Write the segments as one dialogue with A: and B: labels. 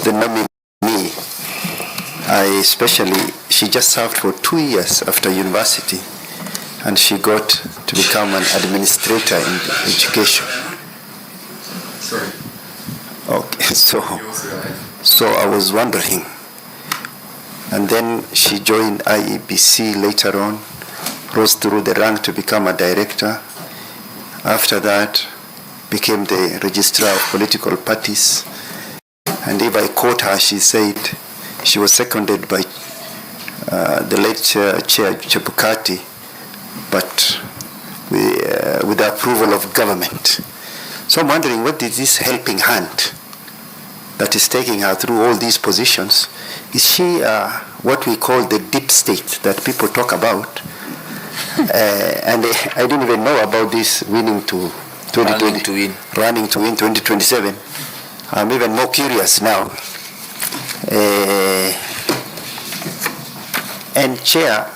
A: the nominee, she just served for 2 years after university, and she got to become an administrator in education.
B: Sorry.
A: Okay, so I was wondering. And then she joined Iebc later on, rose through the rank to become a director. After that, became the registrar of political parties. And if I quote her, she said she was seconded by the late Chair Chebukati, but with the approval of government. So I'm wondering, what is this helping hand that is taking her through all these positions? Is she what we call the deep state that people talk about? And I didn't even know about this running to win 2027. I'm even more curious now. And Chair,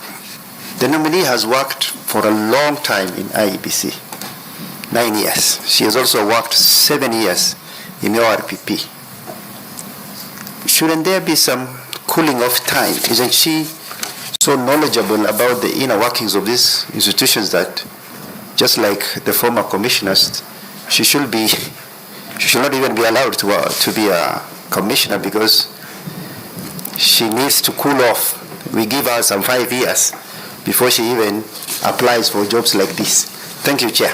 A: the nominee has worked for a long time in Iebc, 9 years. She has also worked 7 years in ORPP. Shouldn't there be some cooling off time? Isn't she so knowledgeable about the inner workings of these institutions that, just like the former commissioners, she should not even be allowed to be a commissioner, because she needs to cool off. We give her some 5 years before she even applies for jobs like this. Thank you, Chair.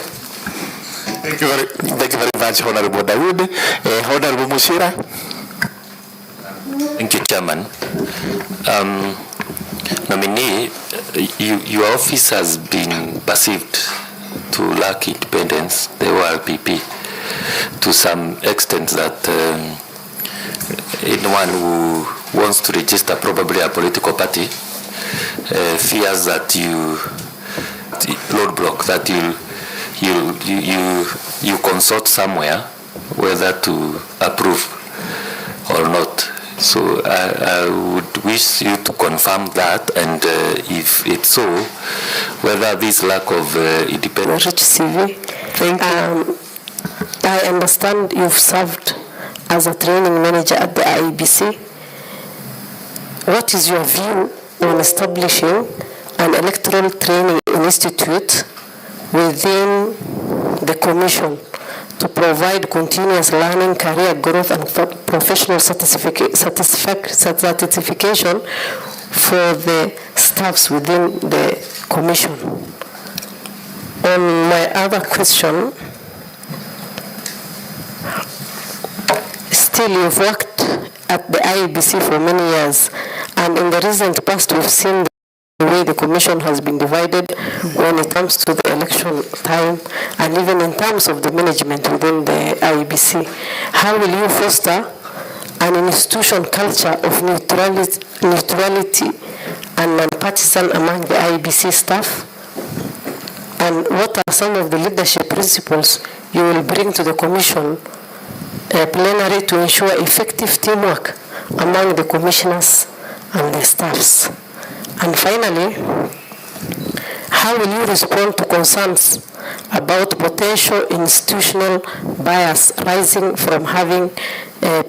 C: Thank you very much, Honorable Dawood. Honorable Mushira.
D: Thank you, Chairman. Nominee, your office has been perceived to lack independence, the ORPP, to some extent that anyone who wants to register probably a political party fears that roadblock, that you consult somewhere whether to approve or not. So I would wish you to confirm that, and if it's so, whether this lack of independence.
E: Rich CV. Thank you. I understand you've served as a training manager at the Iebc. What is your view on establishing an electoral training institute within the Commission to provide continuous learning, career growth, and professional certification for the staffs within the Commission? On my other question, still you've worked at the Iebc for many years, and in the recent past we've seen the way the Commission has been divided when it comes to the election time, and even in terms of the management within the Iebc. How will you foster an institution culture of neutrality and non-partisan among the Iebc staff? And what are some of the leadership principles you will bring to the Commission plenary to ensure effective teamwork among the commissioners and the staffs? And finally, how will you respond to concerns about potential institutional bias rising from having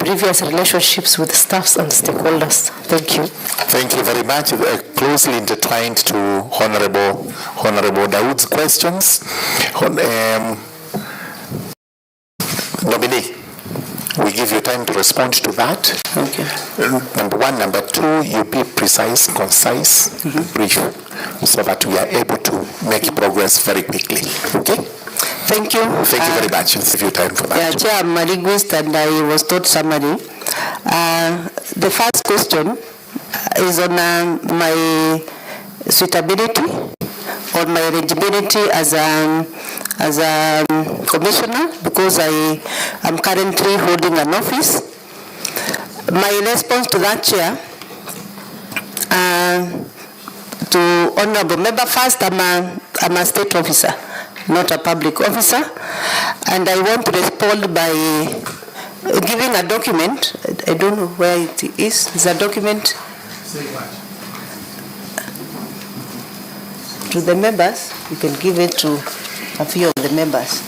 E: previous relationships with staffs and stakeholders? Thank you.
C: Thank you very much. Closely intertwined to Honorable Dawood's questions. Nominee, we give you time to respond to that.
E: Okay.
C: Number one. Number two, you be precise, concise, brief, so that we are able to make progress very quickly. Okay?
E: Thank you.
C: Thank you very much. I'll give you time for that.
E: Yeah, Chair, I'm a linguist and I was taught summary. The first question is on my suitability, on my eligibility as a commissioner, because I am currently holding an office. My response to that, Chair, to Honorable Member, first, I'm a state officer, not a public officer, and I want to respond by giving a document. I don't know where it is. It's a document to the members. You can give it to a few of the members.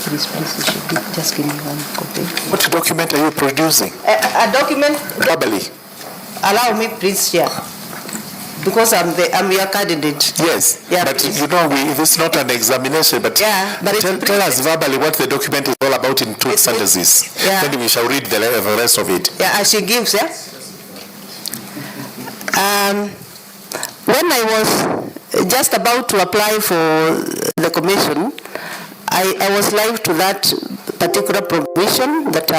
F: Please, you should just give me one copy.
C: What document are you producing?
F: A document.
C: Verbally.
F: Allow me, please, Chair. Because I'm your candidate.
C: Yes,
F: yeah,
C: but
F: please.
C: you know, it's not an examination, but, tell us verbally what the document is all about in two sentences.
F: Yeah.
C: Then we shall read the rest of it.
F: Yeah, as she gives, yeah. When I was just about to apply for the commission, I was live to that particular provision that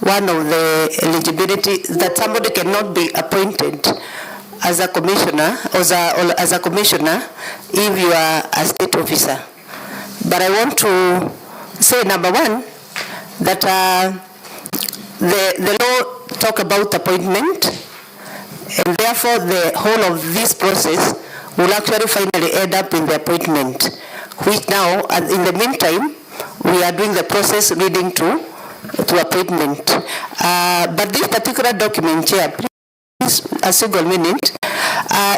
F: one of the eligibility, that somebody cannot be appointed as a commissioner, or as a commissioner if you are a state officer. But I want to say, number one, that the law talk about appointment, and therefore the whole of this process will actually finally end up in the appointment, which now, in the meantime, we are doing the process leading to appointment. But this particular document, Chair, please, a single minute,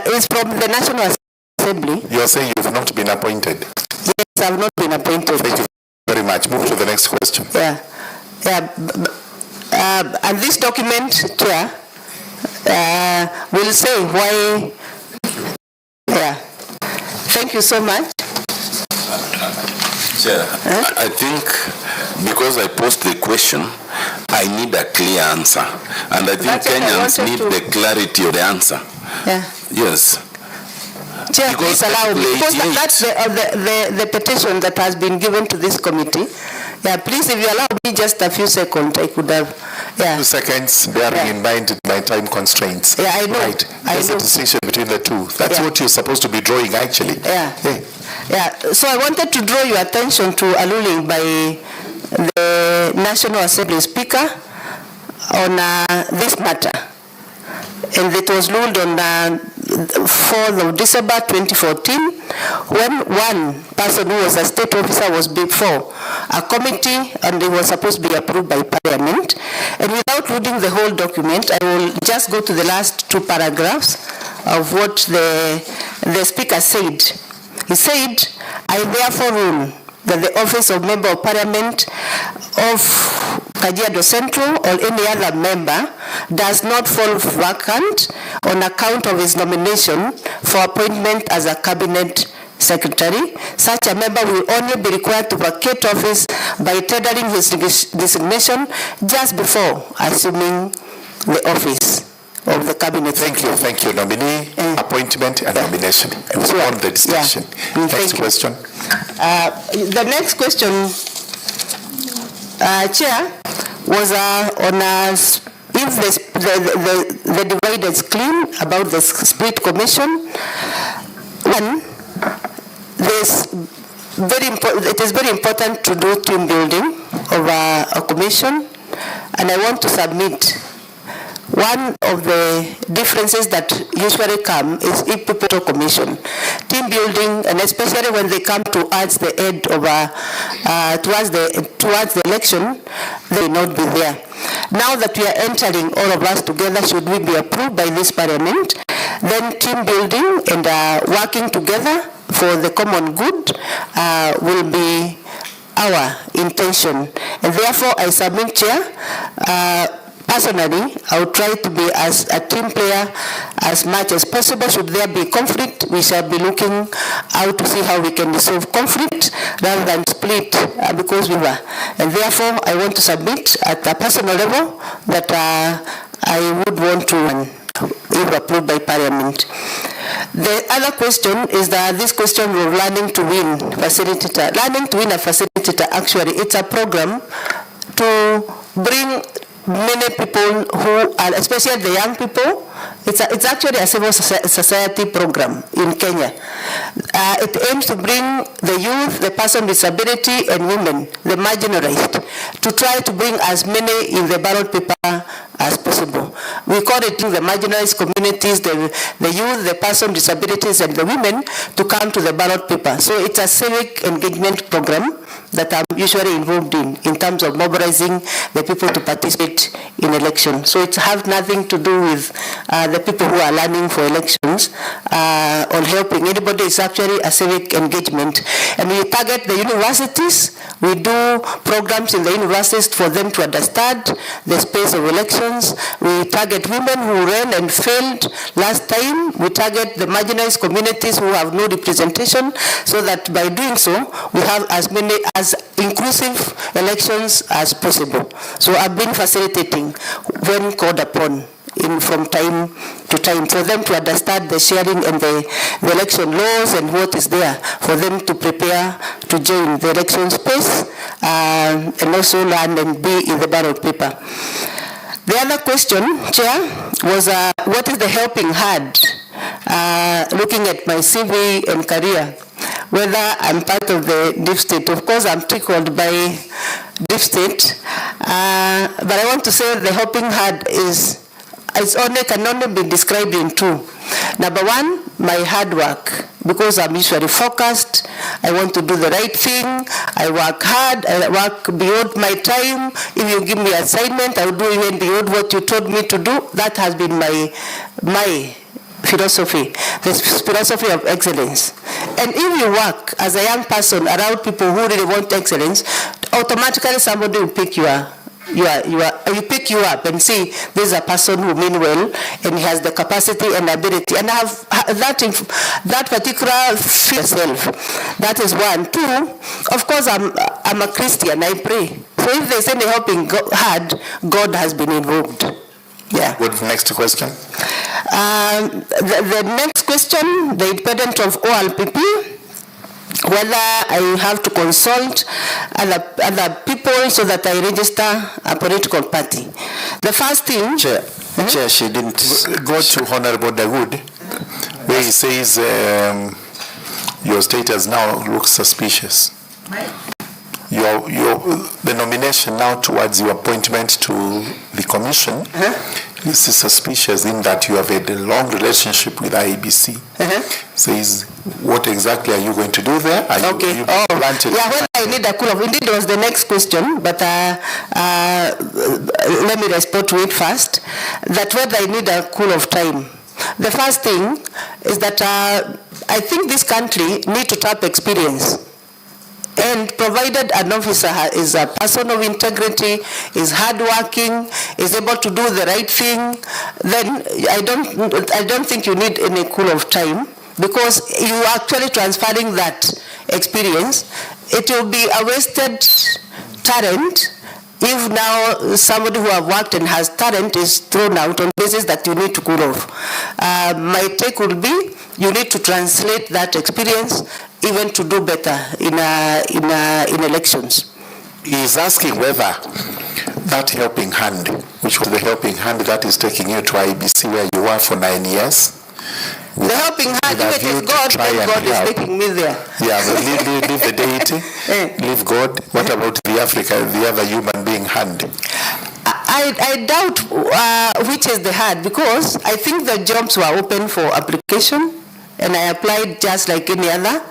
F: is from the National Assembly.
C: You are saying you have not been appointed?
F: Yes, I have not been appointed.
C: Thank you very much. Move to the next question.
F: Yeah. And this document, Chair, will say why. Yeah. Thank you so much.
G: Chair, I think because I posed the question, I need a clear answer. And I think Kenyans need the clarity of the answer.
F: Yeah.
G: Yes.
F: Chair, please allow me. Because that's the petition that has been given to this committee. Yeah, please, if you allow me just a few seconds, I could have. Yeah.
C: 2 seconds, bearing in mind my time constraints.
F: Yeah, I know.
C: Right. There's a distinction between the two. That's what you're supposed to be drawing, actually.
F: Yeah. Yeah. So I wanted to draw your attention to a ruling by the National Assembly Speaker on this matter. And it was ruled on 4th of December 2014, when one person who was a state officer was before a committee and it was supposed to be approved by Parliament. And without reading the whole document, I will just go to the last 2 paragraphs of what the Speaker said. He said, I therefore rule that the office of Member of Parliament of Kajiado Central or any other member does not fall vacant on account of his nomination for appointment as a cabinet secretary. Such a member will only be required to vacate office by tendering his resignation just before assuming the office of the cabinet.
C: Thank you. Nominee, appointment, and nomination. Sure. On the discussion.
F: Yeah.
C: Next question.
F: The next question, Chair, was on if the divide is clean about the split commission. One, it is very important to do team building of a commission, and I want to submit one of the differences that usually come is if people commission team building, and especially when they come towards the end of towards the election, they will not be there. Now that we are entering all of us together, should we be approved by this Parliament, then team building and working together for the common good will be our intention. And therefore, I submit, Chair, personally, I will try to be as a team player as much as possible. Should there be conflict, we shall be looking out to see how we can resolve conflict rather than split because we were. And therefore, I want to submit at a personal level that I would want to, if approved by Parliament. The other question is this question of Learning to Win facilitator. Learning to Win a facilitator, actually, it's a program to bring many people who are, especially the young people. It's actually a civil society program in Kenya. It aims to bring the youth, the person with disability, and women, the marginalized, to try to bring as many in the ballot paper as possible. We call it the marginalized communities, the youth, the person with disabilities, and the women to come to the ballot paper. So it's a civic engagement program that I'm usually involved in terms of mobilizing the people to participate in elections. So it has nothing to do with the people who are learning for elections or helping anybody. It's actually a civic engagement. And we target the universities. We do programs in the universities for them to understand the space of elections. We target women who ran and failed last time. We target the marginalized communities who have no representation, so that by doing so, we have as many as inclusive elections as possible. So I've been facilitating when called upon from time to time for them to understand the sharing and the election laws and what is there for them to prepare to join the election space and also learn and be in the ballot paper. The other question, Chair, was what is the helping hand? Looking at my CV and career, whether I'm part of the deep state. Of course, I'm tickled by deep state, but I want to say the helping hand can only be described in two. Number one, my hard work, because I'm usually focused. I want to do the right thing. I work hard. I work beyond my time. If you give me an assignment, I will do even beyond what you told me to do. That has been my philosophy, the philosophy of excellence. And if you work as a young person around people who really want excellence, automatically somebody will pick you up. You pick you up and see this is a person who means well and he has the capacity and ability, and I have that particular feel self. That is one. Two, of course, I'm a Christian. I pray. So if there's any helping hand, God has been involved. Yeah.
C: Good. Next question.
F: The next question, the independent of OLPP. Whether I have to consult other people so that I register a political party. The first thing...
A: Chair, Chair, she didn't...
C: Go to Honorable Dawood, where he says your status now looks suspicious. The nomination now towards your appointment to the commission is suspicious in that you have had a long relationship with Iebc. Says, what exactly are you going to do there? Are
F: okay.
C: You
F: when I need a cool off. Indeed, it was the next question, but let me respond to it first. That whether I need a cool off time. The first thing is that I think this country need to tap experience. And provided an officer is a person of integrity, is hardworking, is able to do the right thing, then I don't think you need any cool of time, because you are actually transferring that experience. It will be a wasted talent if now somebody who have worked and has talent is thrown out on basis that you need to cool off. My take would be you need to translate that experience even to do better in elections.
C: He is asking whether that helping hand, which was the helping hand that is taking you to IBC where you were for 9 years.
F: The helping hand, if it is God, then God is taking me there.
C: Yeah, but leave the deity, leave God. What about the other human being hand?
F: I doubt which is the hand, because I think the jobs were open for application, and I applied just like any other.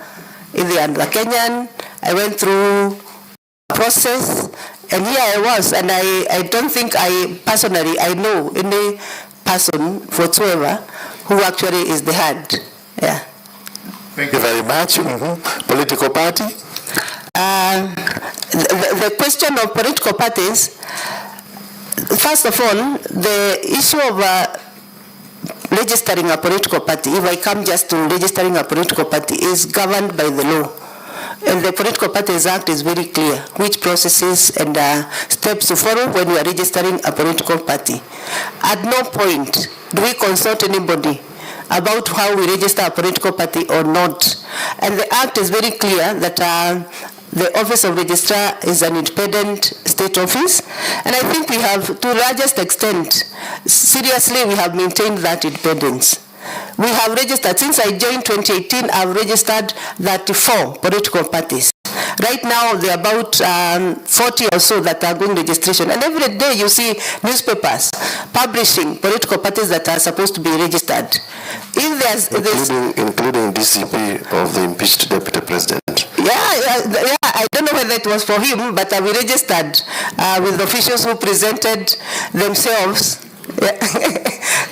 F: In the Kenyan, I went through a process, and here I was, and I don't think I know any person whatsoever who actually is the head. Yeah.
C: Thank you very much. Political party?
F: The question of political parties, first of all, the issue of registering a political party, if I come just to registering a political party, is governed by the law. And the Political Parties Act is very clear which processes and steps to follow when you are registering a political party. At no point do we consult anybody about how we register a political party or not. And the Act is very clear that the Office of Registrar is an independent state office, and I think we have, to the largest extent, seriously, we have maintained that independence. We have registered, since I joined 2018, I've registered 34 political parties. Right now, there are about 40 or so that are going registration. And every day you see newspapers publishing political parties that are supposed to be registered. If including
A: DCP of the impeached deputy president.
F: Yeah, I I don't know whether it was for him, but we registered with officials who presented themselves.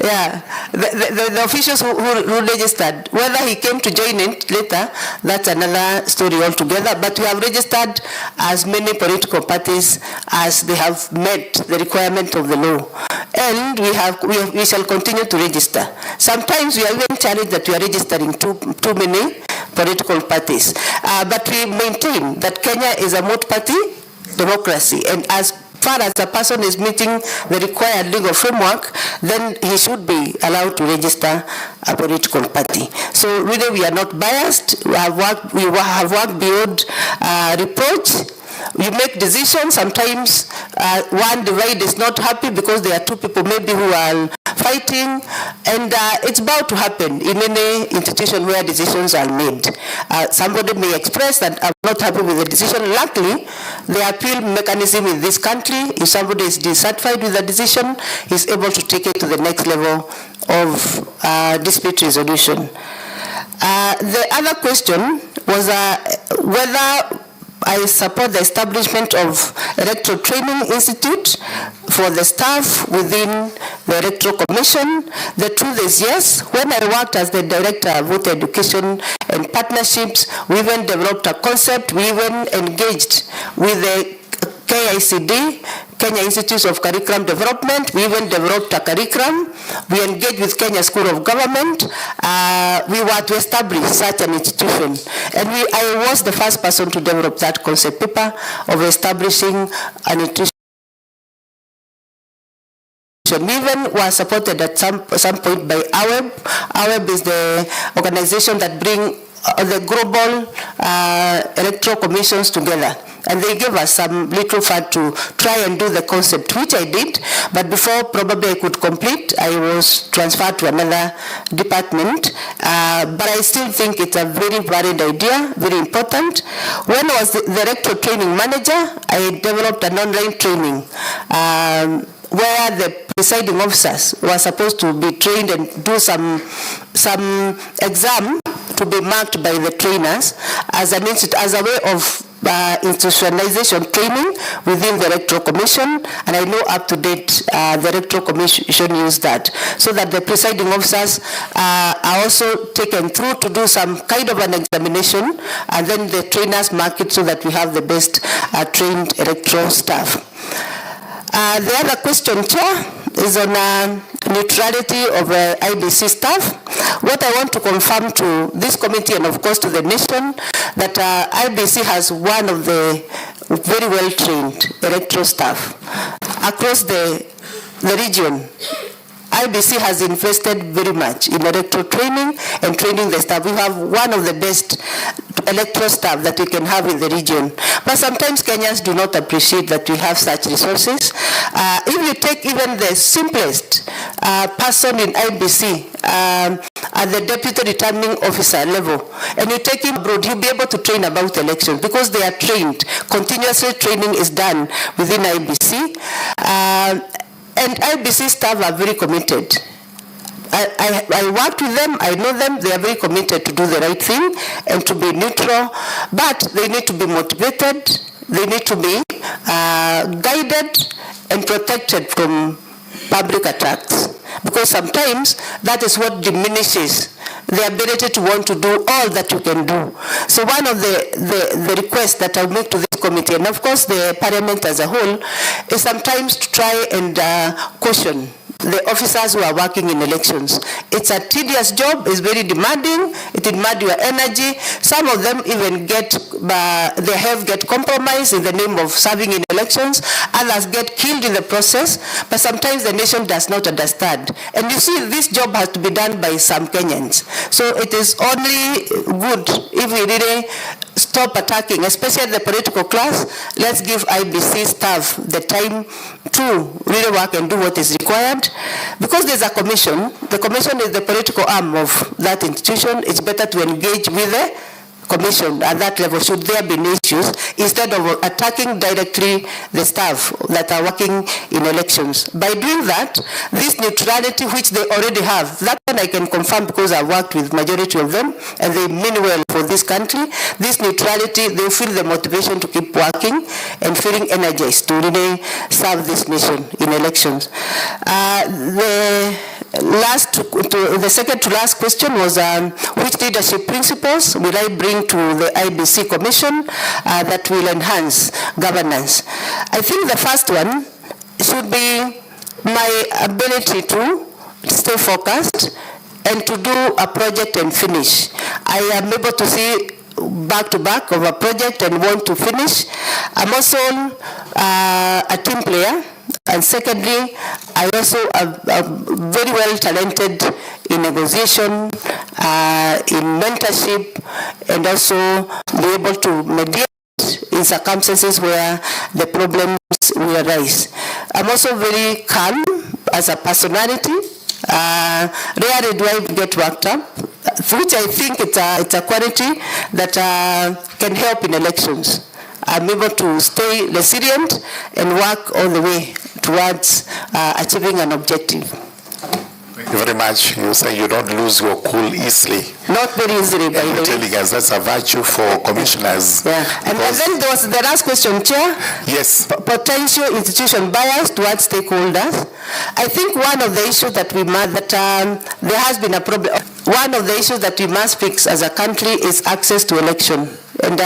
F: Yeah, the officials who registered. Whether he came to join it later, that's another story altogether. But we have registered as many political parties as they have met the requirement of the law, and we shall continue to register. Sometimes we are even challenged that we are registering too many political parties, but we maintain that Kenya is a multi-party democracy, and as far as a person is meeting the required legal framework, then he should be allowed to register a political party. So really we are not biased. We have worked beyond reproach. You make decisions. Sometimes one divide is not happy because there are two people maybe who are fighting, and it's bound to happen in any institution where decisions are made. Somebody may express that I'm not happy with the decision. Luckily, the appeal mechanism in this country, if somebody is dissatisfied with the decision, is able to take it to the next level of dispute resolution. The other question was whether I support the establishment of Electoral Training Institute for the staff within the Electoral Commission. The truth is yes. When I worked as the Director of Voter Education and Partnerships, we even developed a concept. We even engaged with the KICD, Kenya Institute of Curriculum Development. We even developed a curriculum. We engaged with Kenya School of Government. We were to establish such an institution. And I was the first person to develop that concept paper of establishing an institution. We even were supported at some point by Iebc. Iebc is the organization that bring the global electoral commissions together. And they gave us some little fund to try and do the concept, which I did. But before probably I could complete, I was transferred to another department. But I still think it's a very valid idea, very important. When I was the electoral training manager, I developed an online training where the presiding officers were supposed to be trained and do some exam to be marked by the trainers as a way of institutionalization training within the Electoral Commission, and I know up to date the Electoral Commission used that, so that the presiding officers are also taken through to do some kind of an examination, and then the trainers mark it so that we have the best trained electoral staff. The other question, Chair, is on neutrality of IEBC staff. What I want to confirm to this committee and of course to the nation, that IEBC has one of the very well-trained electoral staff across the region. IEBC has invested very much in electoral training and training the staff. We have one of the best electoral staff that we can have in the region. But sometimes Kenyans do not appreciate that we have such resources. If you take even the simplest person in IEBC at the deputy returning officer level, and you take him abroad, he'll be able to train about elections because they are trained. Continuously training is done within IEBC. And IEBC staff are very committed. I worked with them, I know them, they are very committed to do the right thing and to be neutral, but they need to be motivated, they need to be guided and protected from public attacks. Because sometimes that is what diminishes the ability to want to do all that you can do. So one of the requests that I'll make to this committee, and of course the Parliament as a whole, is sometimes to try and caution the officers who are working in elections. It's a tedious job, it's very demanding, it demands your energy. Some of them even their health get compromised in the name of serving in elections, others get killed in the process, but sometimes the nation does not understand. And you see, this job has to be done by some Kenyans. So it is only good if we really stop attacking, especially the political class. Let's give IEBC staff the time to really work and do what is required. Because there's a commission, the commission is the political arm of that institution. It's better to engage with the commission at that level, should there be issues, instead of attacking directly the staff that are working in elections. By doing that, this neutrality which they already have, that one I can confirm because I've worked with majority of them and they mean well for this country. This neutrality, they feel the motivation to keep working and feeling energized to really serve this nation in elections. The second to last question was which leadership principles will I bring to the IEBC Commission that will enhance governance? I think the first one should be my ability to stay focused and to do a project and finish. I am able to see back to back of a project and want to finish. I'm also a team player. And secondly, I also am very well talented in negotiation, in mentorship, and also be able to mediate in circumstances where the problems will arise. I'm also very calm as a personality. Rarely do I get worked up, which I think it's a quality that can help in elections. I'm able to stay resilient and work all the way towards achieving an objective.
C: Thank you very much. You say you don't lose your cool easily.
F: Not very easily, by the way.
C: Telling us that's a virtue for commissioners.
F: Yeah. And then there was the last question, Chair.
C: Yes.
F: Potential institution bias towards stakeholders. I think one of the issues that we must, there has been a problem. One of the issues that we must fix as a country is access to election. And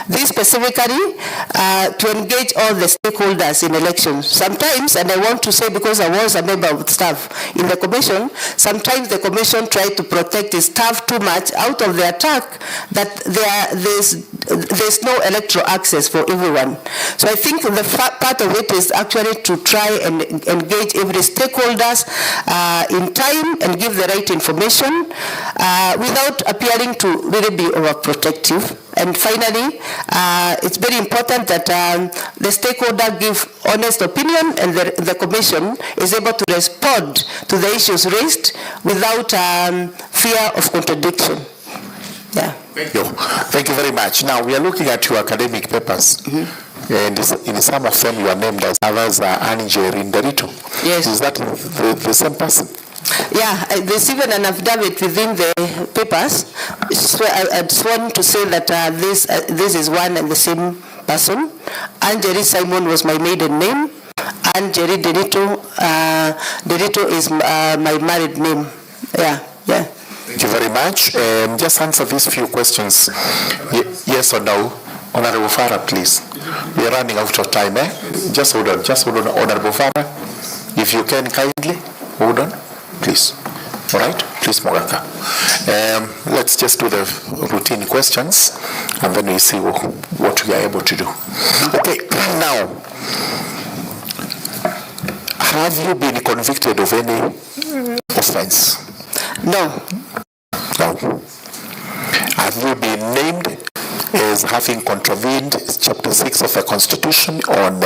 F: this specifically to engage all the stakeholders in elections. Sometimes, and I want to say because I was a member of staff in the commission, sometimes the commission tried to protect its staff too much out of the attack that there's no electoral access for everyone. So I think the part of it is actually to try and engage every stakeholders in time and give the right information without appearing to really be overprotective. And finally, it's very important that the stakeholder give honest opinion and the commission is able to respond to the issues raised without fear of contradiction. Yeah.
C: Thank you very much. Now we are looking at your academic papers. Mm-hmm. And in some of them you are named as others are Anjeri Nderito.
F: Yes.
C: Is that the same person?
F: Yeah, there's even an affidavit within the papers. So I just want to say that this is one and the same person. Anjeri Simon was my maiden name. Anjeri Nderito is my married name. Yeah.
C: Thank you very much. Just answer these few questions. Yes or no? Honorable Farah, please. We are running out of time. Just hold on, Honorable Farah. If you can kindly, hold on. Please. All right? Please, Mogaka. Let's just do the routine questions and then we see what we are able to do. Okay, now, have you been convicted of any offense?
F: No.
C: Have you been named as having contravened Chapter 6 of the Constitution on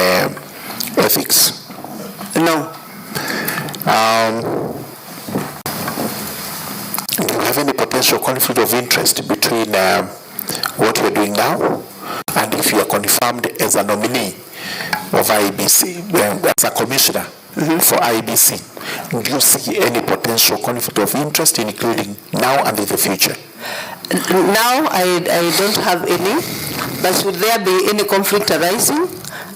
C: ethics?
F: No.
C: Do you have any potential conflict of interest between what you are doing now and if you are confirmed as a nominee of IEBC, as a commissioner for IEBC? Do you see any potential conflict of interest, including now and in the future?
F: Now, I don't have any, but should there be any conflict arising,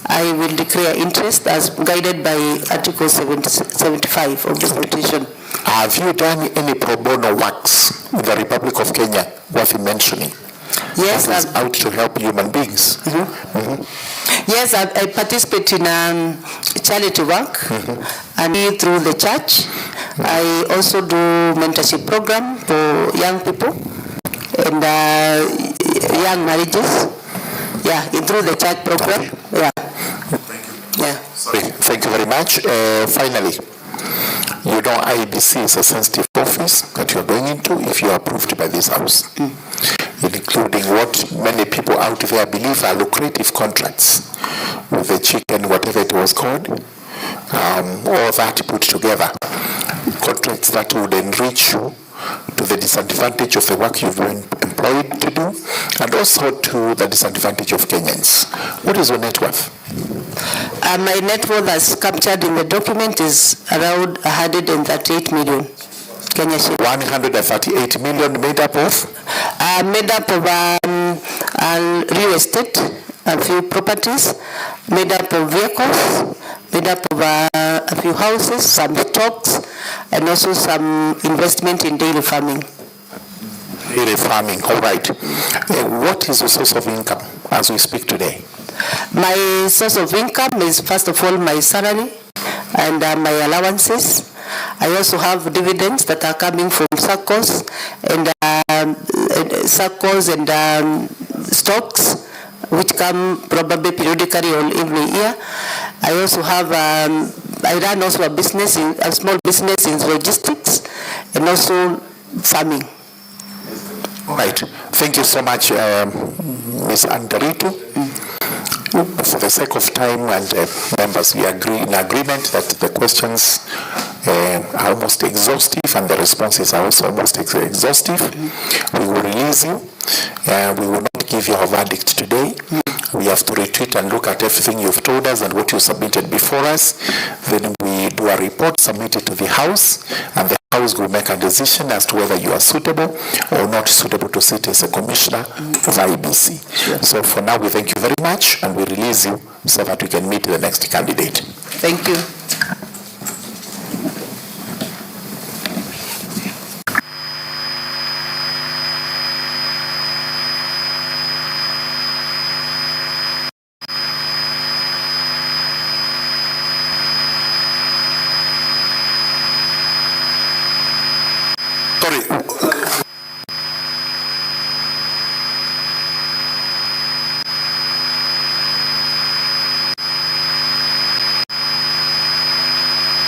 F: I will declare interest as guided by Article 75 of the Constitution.
C: Have you done any pro bono works in the Republic of Kenya worth mentioning?
F: Yes,
C: that is out to help human beings.
F: Yes, I participate in charity work and through the church. I also do mentorship program for young people and young marriages. Yeah, through the church program. Yeah.
C: Thank you very much. Finally, you know IEBC is a sensitive office that you're going into if you are approved by this house, including what many people out there believe are lucrative contracts with the chicken, whatever it was called, all that put together, contracts that would enrich you to the disadvantage of the work you've been employed to do, and also to the disadvantage of Kenyans. What is your net worth?
F: My net worth as captured in the document is around 138 million Kenya shillings.
C: 138 million made up of?
F: Made up of real estate, a few properties, made up of vehicles, made up of a few houses, some stocks, and also some investment in dairy farming.
C: Dairy farming, all right. What is your source of income as we speak today?
F: My source of income is, first of all, my salary and my allowances. I also have dividends that are coming from SACCOs and stocks, which come probably periodically or every year. I also have, I run also a small business in logistics and also farming.
C: All right. Thank you so much, Ms. Anderitu. For the sake of time and members, we agree in agreement that the questions are almost exhaustive and the responses are also almost exhaustive. We will release you. We will not give you a verdict today. We have to retreat and look at everything you've told us and what you submitted before us. Then we do a report, submit it to the House, and the House will make a decision as to whether you are suitable or not suitable to sit as a commissioner of Iebc. Sure. So for now, we thank you very much, and we release you so that we can meet the next candidate.
F: Thank you.
C: Sorry.